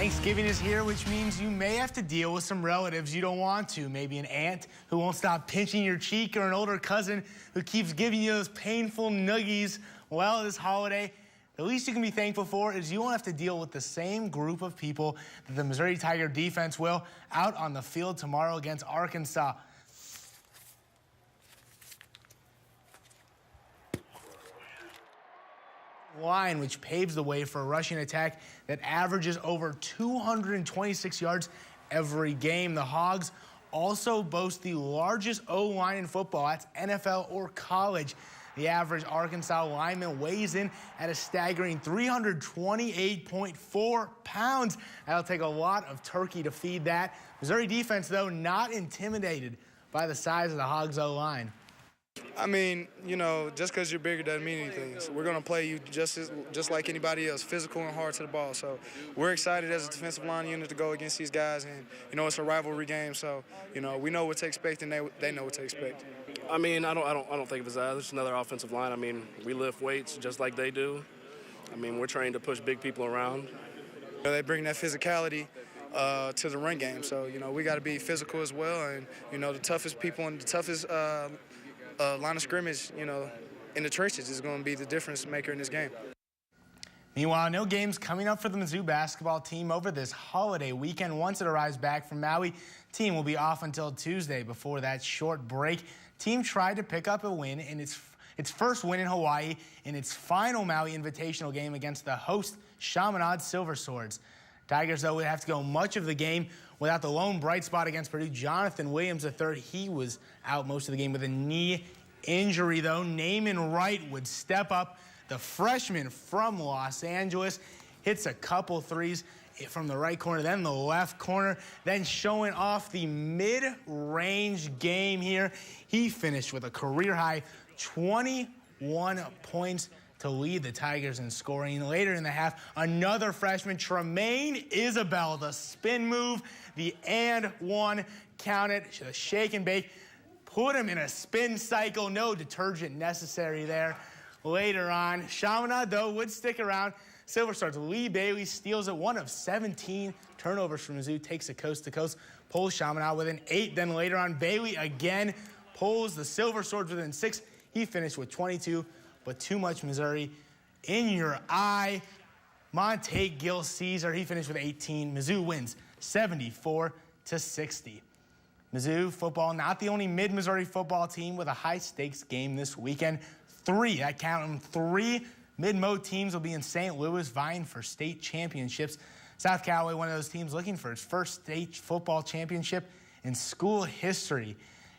Thanksgiving is here, which means you may have to deal with some relatives you don't want to. Maybe an aunt who won't stop pinching your cheek, or an older cousin who keeps giving you those painful nuggies. Well, this holiday, the least you can be thankful for is you won't have to deal with the same group of people that the Missouri Tiger defense will out on the field tomorrow against Arkansas. Line, which paves the way for a rushing attack that averages over 226 yards every game. The Hogs also boast the largest O-line in football. That's NFL or college. The average Arkansas lineman weighs in at a staggering 328.4 pounds. That'll take a lot of turkey to feed that. Missouri defense, though, not intimidated by the size of the Hogs O-line. I mean, you know, just because you're bigger doesn't mean anything. So we're going to play you just like anybody else, physical and hard to the ball. So we're excited as a defensive line unit to go against these guys. And, you know, it's a rivalry game. So, you know, we know what to expect, and they know what to expect. I mean, I don't think of it as that. It's another offensive line. I mean, we lift weights just like they do. I mean, we're trained to push big people around. You know, they bring that physicality to the run game. So, you know, we got to be physical as well. And, you know, the toughest people and the toughest line of scrimmage, you know, in the trenches is going to be the difference maker in this game. Meanwhile, no games coming up for the Mizzou basketball team over this holiday weekend. Once it arrives back from Maui, team will be off until Tuesday. Before that short break, team tried to pick up a win in its first win in Hawaii in its final Maui Invitational game against the host Chaminade Silver Swords. Tigers, though, would have to go much of the game without the lone bright spot against Purdue, Jonathan Williams III. He was out most of the game with a knee injury, though. Naaman Wright would step up. The freshman from Los Angeles hits a couple threes from the right corner, then the left corner, then showing off the mid-range game here. He finished with a career-high 21 points to lead the Tigers in scoring. Later in the half, another freshman, Tremaine Isabel, the spin move, the and one, count it, the shake and bake, put him in a spin cycle. No detergent necessary there. Later on, Chaminade, though, would stick around. Silver Stars, Lee Bailey steals it, one of 17 turnovers from Mizzou, takes it coast to coast, pulls Chaminade within 8. Then later on, Bailey again pulls the Silver Swords within 6. He finished with 22. But too much Missouri in your eye. Monte Gill Caesar, he finished with 18. Mizzou wins 74-60. Mizzou football, not the only mid-Missouri football team with a high-stakes game this weekend. Three mid-mo teams will be in St. Louis vying for state championships. South Callaway, one of those teams looking for its first state football championship in school history.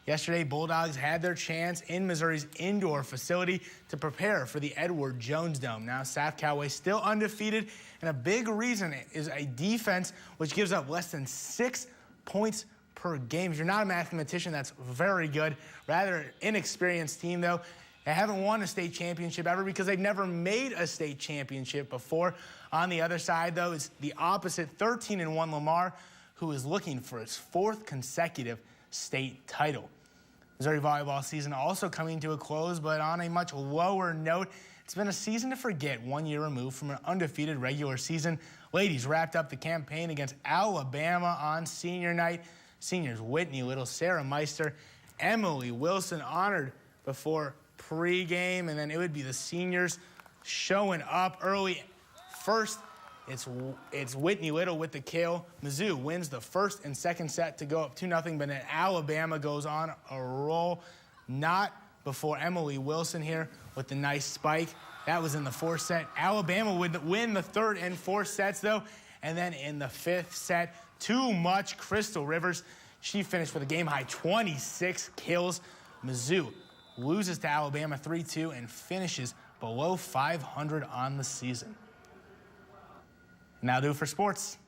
Yesterday, Bulldogs had their chance in Missouri's indoor facility to prepare for the Edward Jones Dome. Now, South Callaway still undefeated, and a big reason is a defense which gives up less than 6 points per game. If you're not a mathematician, that's very good. Rather inexperienced team, though. They haven't won a state championship ever because they've never made a state championship before. On the other side, though, is the opposite, 13-1 Lamar, who is looking for its 4th consecutive state title. Missouri volleyball season also coming to a close, but on a much lower note. It's been a season to forget, 1 year removed from an undefeated regular season. Ladies wrapped up the campaign against Alabama on senior night. Seniors Whitney Little, Sarah Meister, Emily Wilson honored before pregame, and then it would be the seniors showing up early. First, it's Whitney Little with the kill. Mizzou wins the first and second set to go up 2-0, but then Alabama goes on a roll. Not before Emily Wilson here with the nice spike. That was in the 4th set. Alabama would win the 3rd and 4th sets, though. And then in the 5th set, too much. Crystal Rivers, she finished with a game-high 26 kills. Mizzou loses to Alabama 3-2 and finishes below 500 on the season. And that'll do it for sports.